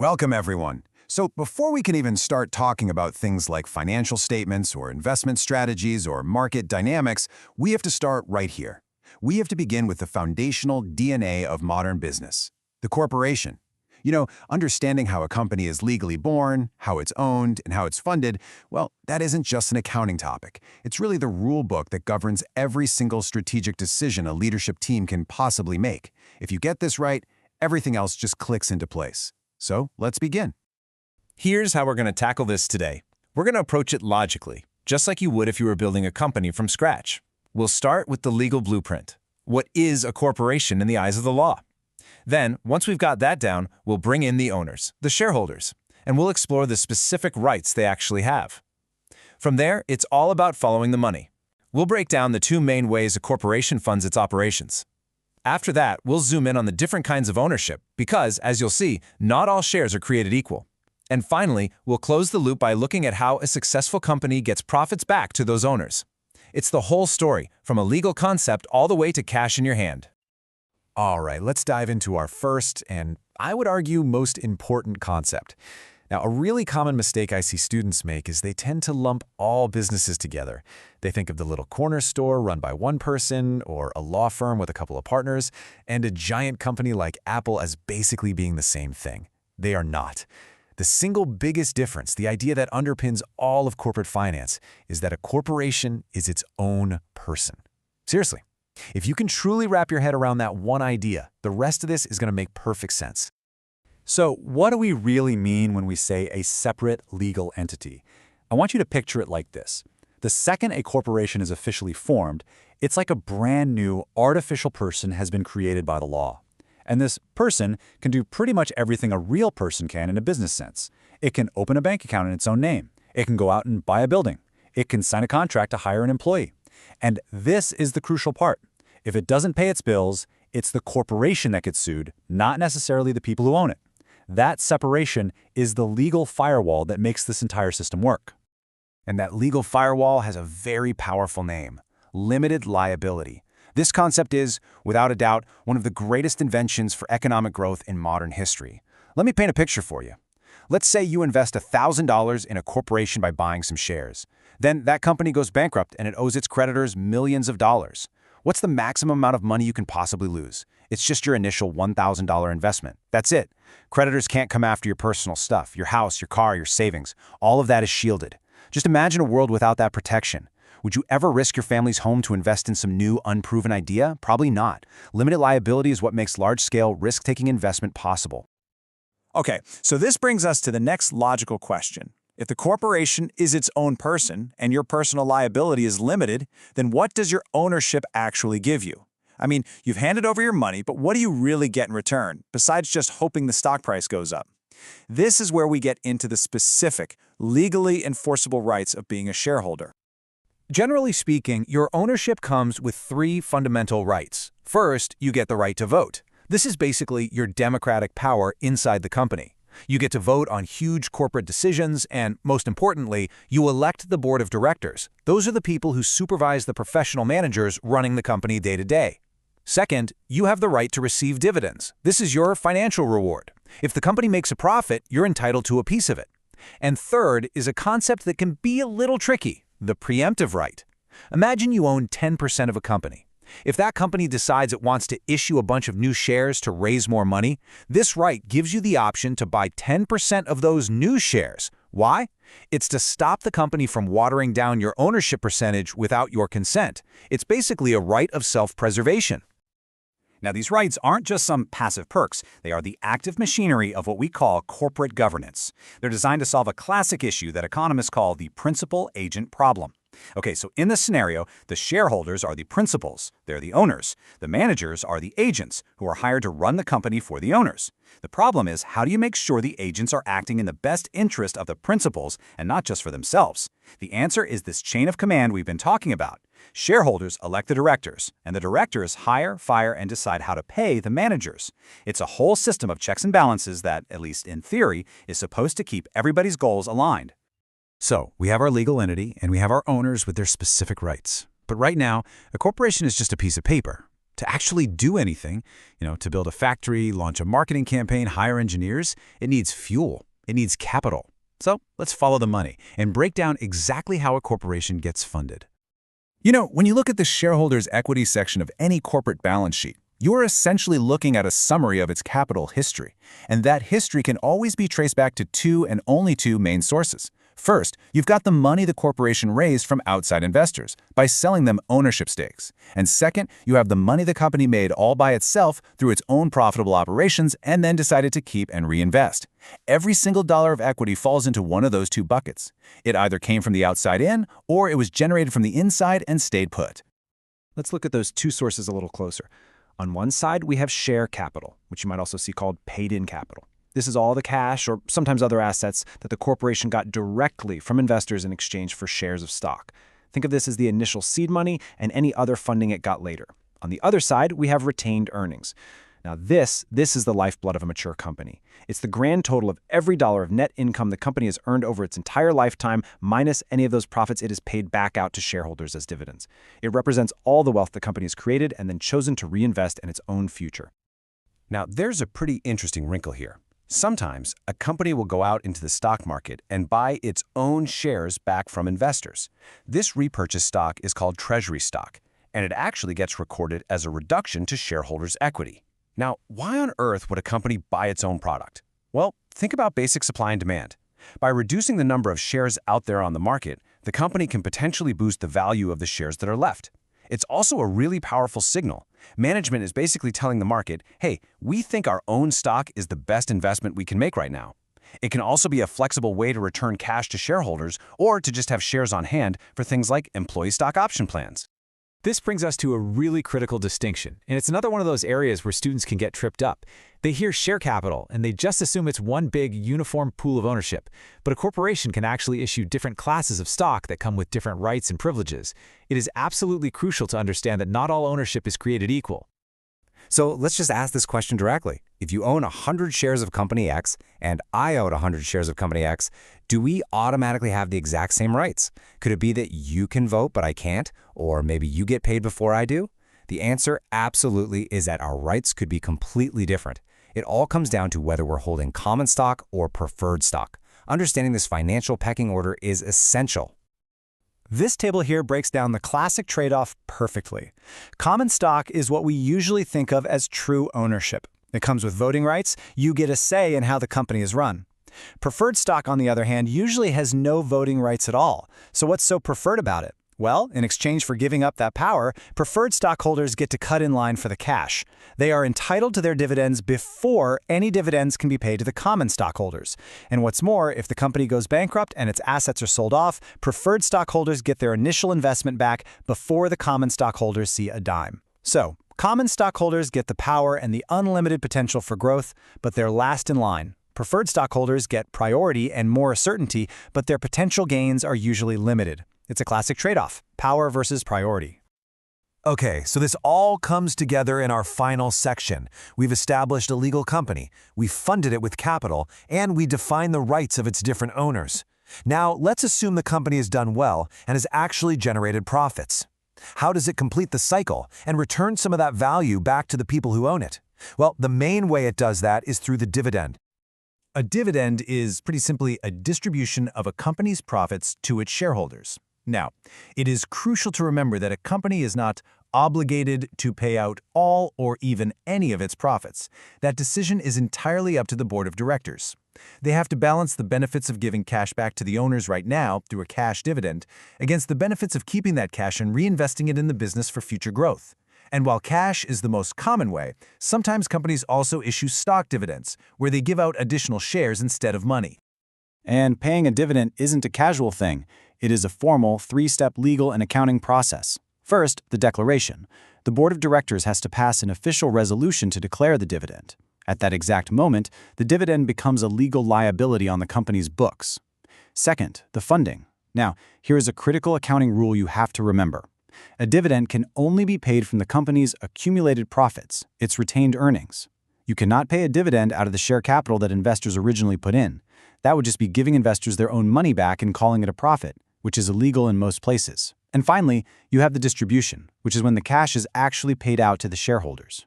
Welcome, everyone. So before we can even start talking about things like financial statements or investment strategies or market dynamics, we have to start right here. We have to begin with the foundational DNA of modern business, the corporation. Understanding how a company is legally born, how it's owned, and how it's funded, well, that isn't just an accounting topic. It's really the rule book that governs every single strategic decision a leadership team can possibly make. If you get this right, everything else just clicks into place. So let's begin. Here's how we're going to tackle this today. We're going to approach it logically, just like you would if you were building a company from scratch. We'll start with the legal blueprint. What is a corporation in the eyes of the law? Then, once we've got that down, we'll bring in the owners, the shareholders, and we'll explore the specific rights they actually have. From there, it's all about following the money. We'll break down the two main ways a corporation funds its operations. After that, we'll zoom in on the different kinds of ownership because, as you'll see, not all shares are created equal. And finally, we'll close the loop by looking at how a successful company gets profits back to those owners. It's the whole story, from a legal concept all the way to cash in your hand. All right, let's dive into our first and, I would argue, most important concept. Now, a really common mistake I see students make is they tend to lump all businesses together. They think of the little corner store run by one person, or a law firm with a couple of partners, and a giant company like Apple as basically being the same thing. They are not. The single biggest difference, the idea that underpins all of corporate finance, is that a corporation is its own person. Seriously, if you can truly wrap your head around that one idea, the rest of this is going to make perfect sense. So what do we really mean when we say a separate legal entity? I want you to picture it like this. The second a corporation is officially formed, it's like a brand new artificial person has been created by the law. And this person can do pretty much everything a real person can in a business sense. It can open a bank account in its own name. It can go out and buy a building. It can sign a contract to hire an employee. And this is the crucial part. If it doesn't pay its bills, it's the corporation that gets sued, not necessarily the people who own it. That separation is the legal firewall that makes this entire system work. And that legal firewall has a very powerful name: limited liability. This concept is, without a doubt, one of the greatest inventions for economic growth in modern history. Let me paint a picture for you. Let's say you invest $1,000 in a corporation by buying some shares. Then that company goes bankrupt and it owes its creditors millions of dollars. What's the maximum amount of money you can possibly lose? It's just your initial $1,000 investment. That's it. Creditors can't come after your personal stuff, your house, your car, your savings. All of that is shielded. Just imagine a world without that protection. Would you ever risk your family's home to invest in some new, unproven idea? Probably not. Limited liability is what makes large-scale, risk-taking investment possible. Okay, so this brings us to the next logical question. If the corporation is its own person and your personal liability is limited, then what does your ownership actually give you? I mean, you've handed over your money, but what do you really get in return, besides just hoping the stock price goes up? This is where we get into the specific, legally enforceable rights of being a shareholder. Generally speaking, your ownership comes with three fundamental rights. First, you get the right to vote. This is basically your democratic power inside the company. You get to vote on huge corporate decisions, and most importantly, you elect the board of directors. Those are the people who supervise the professional managers running the company day to day. Second, you have the right to receive dividends. This is your financial reward. If the company makes a profit, you're entitled to a piece of it. And third is a concept that can be a little tricky: the preemptive right. Imagine you own 10% of a company. If that company decides it wants to issue a bunch of new shares to raise more money, this right gives you the option to buy 10% of those new shares. Why? It's to stop the company from watering down your ownership percentage without your consent. It's basically a right of self-preservation. Now, these rights aren't just some passive perks. They are the active machinery of what we call corporate governance. They're designed to solve a classic issue that economists call the principal-agent problem. Okay, so in this scenario, the shareholders are the principals. They're the owners. The managers are the agents who are hired to run the company for the owners. The problem is, how do you make sure the agents are acting in the best interest of the principals and not just for themselves? The answer is this chain of command we've been talking about. Shareholders elect the directors, and the directors hire, fire, and decide how to pay the managers. It's a whole system of checks and balances that, at least in theory, is supposed to keep everybody's goals aligned. So, we have our legal entity, and we have our owners with their specific rights. But right now, a corporation is just a piece of paper. To actually do anything, to build a factory, launch a marketing campaign, hire engineers, it needs fuel. It needs capital. So let's follow the money and break down exactly how a corporation gets funded. When you look at the shareholders' equity section of any corporate balance sheet, you're essentially looking at a summary of its capital history. And that history can always be traced back to two and only two main sources. First, you've got the money the corporation raised from outside investors by selling them ownership stakes. And second, you have the money the company made all by itself through its own profitable operations and then decided to keep and reinvest. Every single dollar of equity falls into one of those two buckets. It either came from the outside in, or it was generated from the inside and stayed put. Let's look at those two sources a little closer. On one side, we have share capital, which you might also see called paid-in capital. This is all the cash or sometimes other assets that the corporation got directly from investors in exchange for shares of stock. Think of this as the initial seed money and any other funding it got later. On the other side, we have retained earnings. Now this is the lifeblood of a mature company. It's the grand total of every dollar of net income the company has earned over its entire lifetime, minus any of those profits it has paid back out to shareholders as dividends. It represents all the wealth the company has created and then chosen to reinvest in its own future. Now, there's a pretty interesting wrinkle here. Sometimes, a company will go out into the stock market and buy its own shares back from investors. This repurchased stock is called treasury stock, and it actually gets recorded as a reduction to shareholders' equity. Now, why on earth would a company buy its own product? Well, think about basic supply and demand. By reducing the number of shares out there on the market, the company can potentially boost the value of the shares that are left. It's also a really powerful signal. Management is basically telling the market, hey, we think our own stock is the best investment we can make right now. It can also be a flexible way to return cash to shareholders or to just have shares on hand for things like employee stock option plans. This brings us to a really critical distinction, and it's another one of those areas where students can get tripped up. They hear share capital, and they just assume it's one big, uniform pool of ownership. But a corporation can actually issue different classes of stock that come with different rights and privileges. It is absolutely crucial to understand that not all ownership is created equal. So let's just ask this question directly. If you own 100 shares of Company X and I own 100 shares of Company X, do we automatically have the exact same rights? Could it be that you can vote but I can't? Or maybe you get paid before I do? The answer absolutely is that our rights could be completely different. It all comes down to whether we're holding common stock or preferred stock. Understanding this financial pecking order is essential. This table here breaks down the classic trade-off perfectly. Common stock is what we usually think of as true ownership. It comes with voting rights. You get a say in how the company is run. Preferred stock, on the other hand, usually has no voting rights at all. So what's so preferred about it? Well, in exchange for giving up that power, preferred stockholders get to cut in line for the cash. They are entitled to their dividends before any dividends can be paid to the common stockholders. And what's more, if the company goes bankrupt and its assets are sold off, preferred stockholders get their initial investment back before the common stockholders see a dime. So, common stockholders get the power and the unlimited potential for growth, but they're last in line. Preferred stockholders get priority and more certainty, but their potential gains are usually limited. It's a classic trade-off, power versus priority. Okay, so this all comes together in our final section. We've established a legal company, we've funded it with capital, and we define the rights of its different owners. Now, let's assume the company has done well and has actually generated profits. How does it complete the cycle and return some of that value back to the people who own it? Well, the main way it does that is through the dividend. A dividend is pretty simply a distribution of a company's profits to its shareholders. Now, it is crucial to remember that a company is not obligated to pay out all or even any of its profits. That decision is entirely up to the board of directors. They have to balance the benefits of giving cash back to the owners right now through a cash dividend against the benefits of keeping that cash and reinvesting it in the business for future growth. And while cash is the most common way, sometimes companies also issue stock dividends, where they give out additional shares instead of money. And paying a dividend isn't a casual thing. It is a formal, three-step legal and accounting process. First, the declaration. The board of directors has to pass an official resolution to declare the dividend. At that exact moment, the dividend becomes a legal liability on the company's books. Second, the funding. Now, here is a critical accounting rule you have to remember. A dividend can only be paid from the company's accumulated profits, its retained earnings. You cannot pay a dividend out of the share capital that investors originally put in. That would just be giving investors their own money back and calling it a profit, which is illegal in most places. And finally, you have the distribution, which is when the cash is actually paid out to the shareholders.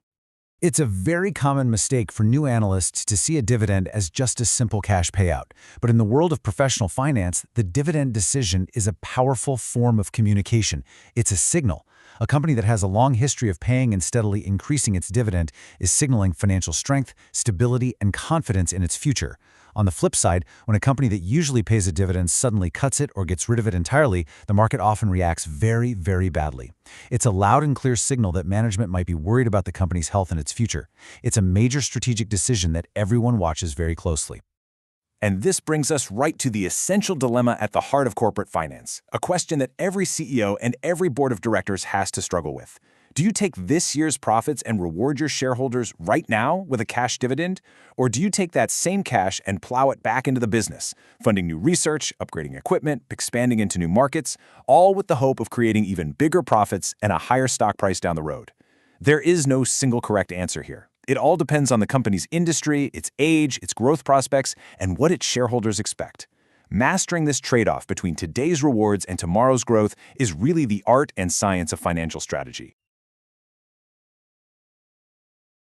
It's a very common mistake for new analysts to see a dividend as just a simple cash payout. But in the world of professional finance, the dividend decision is a powerful form of communication. It's a signal. A company that has a long history of paying and steadily increasing its dividend is signaling financial strength, stability, and confidence in its future. On the flip side, when a company that usually pays a dividend suddenly cuts it or gets rid of it entirely, the market often reacts very, very badly. It's a loud and clear signal that management might be worried about the company's health and its future. It's a major strategic decision that everyone watches very closely. And this brings us right to the essential dilemma at the heart of corporate finance, a question that every CEO and every board of directors has to struggle with. Do you take this year's profits and reward your shareholders right now with a cash dividend? Or do you take that same cash and plow it back into the business, funding new research, upgrading equipment, expanding into new markets, all with the hope of creating even bigger profits and a higher stock price down the road? There is no single correct answer here. It all depends on the company's industry, its age, its growth prospects, and what its shareholders expect. Mastering this trade-off between today's rewards and tomorrow's growth is really the art and science of financial strategy.